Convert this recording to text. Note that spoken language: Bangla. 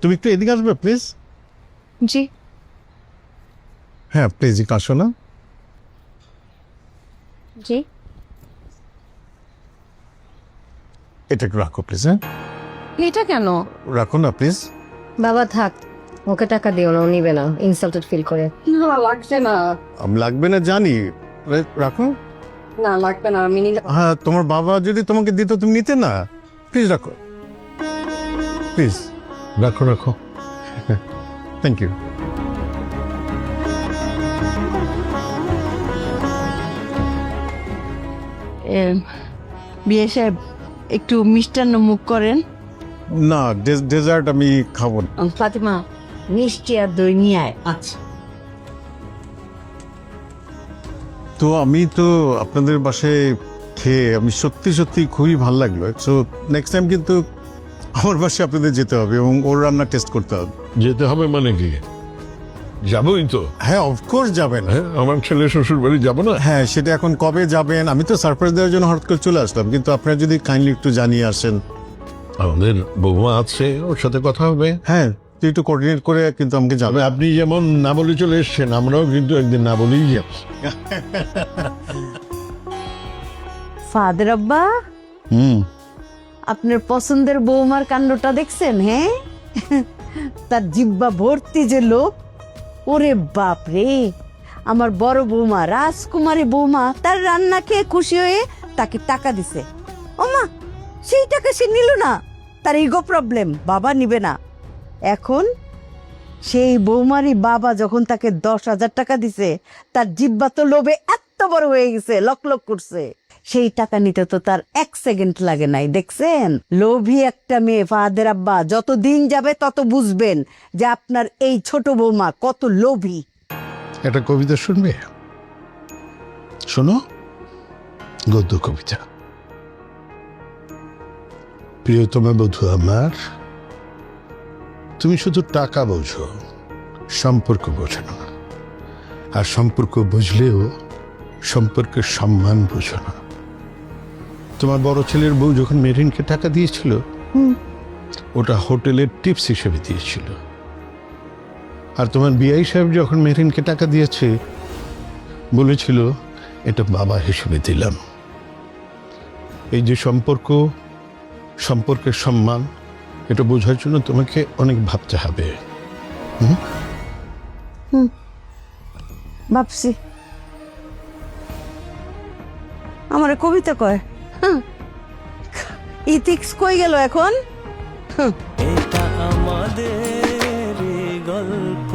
তুমি একটু এদিকে আসবে প্লিজ। জি। হ্যাঁ প্লিজ একটু আসো না। জি। এটা একটু রাখো প্লিজ। হ্যাঁ এটা কেন? রাখো না প্লিজ। বাবা থাক, ওকে টাকা দিও না, ও নিবে না, ইনসাল্টেড ফিল করে। না লাগছে না। লাগবে না জানি, রাখো। না লাগবে না, আমি নিলে। হ্যাঁ তোমার বাবা যদি তোমাকে দিত তুমি নিতে না। প্লিজ রাখো, প্লিজ রাখো রাখো। Thank you. বিয়ে সাহেব একটু মিষ্টান্ন মুখ করেন। না ডেজার্ট আমি খাবো না। ফাতিমা মিষ্টি আর দই নিয়ে আয়। আচ্ছা। তো আমি তো আপনাদের বাসায় খেয়ে আমি সত্যি সত্যি খুবই ভালো লাগলো। সো নেক্সট টাইম কিন্তু আমার বাসায় আপনাদের যেতে হবে এবং ওর রান্না টেস্ট করতে হবে। যেতে হবে মানে কি? যাবোই তো। হ্যাঁ অফকোর্স যাবেন। হ্যাঁ, আমার ছেলে শ্বশুর বাড়ি যাবো না? হ্যাঁ সেটা এখন কবে যাবেন? আমি তো সারপ্রাইজ দেওয়ার জন্য হঠাৎ করে চলে আসলাম, কিন্তু আপনারা যদি কাইন্ডলি একটু জানিয়ে আসেন। আমাদের বৌমা আছে, ওর সাথে কথা হবে। হ্যাঁ তুই একটু কোঅর্ডিনেট করে কিন্তু আমাকে তবে যাবে। আপনি যেমন না বলে চলে এসছেন, আমরাও কিন্তু একদিন না বলেই যাব। ফাদের আব্বা, আপনার পছন্দের বৌমার কাণ্ডটা দেখছেন? হ্যাঁ, তার জিব্বা ভর্তি যে লোক। ওরে বাপ রে, আমার বড় বৌমা রাজকুমারী বৌমা তার রান্না খেয়ে খুশি হয়ে তাকে টাকা দিছে। ওমা, সেই টাকা সে নিল না, তার ইগো প্রবলেম, বাবা নিবে না। এখন সেই বৌমারই বাবা যখন তাকে 10,000 টাকা দিছে, তার জিব্বা তো লোভে এত বড় হয়ে গেছে, লক লক করছে। সেই টাকা নিতে তো তার 1 সেকেন্ড লাগে নাই, দেখছেন? লোভী একটা মেয়ে। ফাদের আব্বা, যত দিন যাবে তত বুঝবেন যে আপনার এই ছোট বৌমা কত লোভী। একটা কবিতা শুনবে? শোনো, গদ্য কবিতা। প্রিয়তমা বধূ আমার, তুমি শুধু টাকা বোঝো, সম্পর্ক বোঝো না। আর সম্পর্ক বুঝলেও সম্পর্কের সম্মান বোঝো না। তোমার বড় ছেলের বউ যখন মেরিনকে টাকা দিয়েছিল, ওটা হোটেলের টিপস হিসেবে দিয়েছিল। আর তোমার বিআই সাহেব যখন মেরিনকে টাকা দিয়েছে, বলেছিল এটা বাবা হিসেবে দিলাম। এই যে সম্পর্ক, সম্পর্কের সম্মান, এটা বোঝার জন্য তোমাকে অনেক ভাবতে হবে। ভাবছি। আমার কবিতা কয়, ইথিক্স কই গেল এখন? এটা আমাদের গল্প।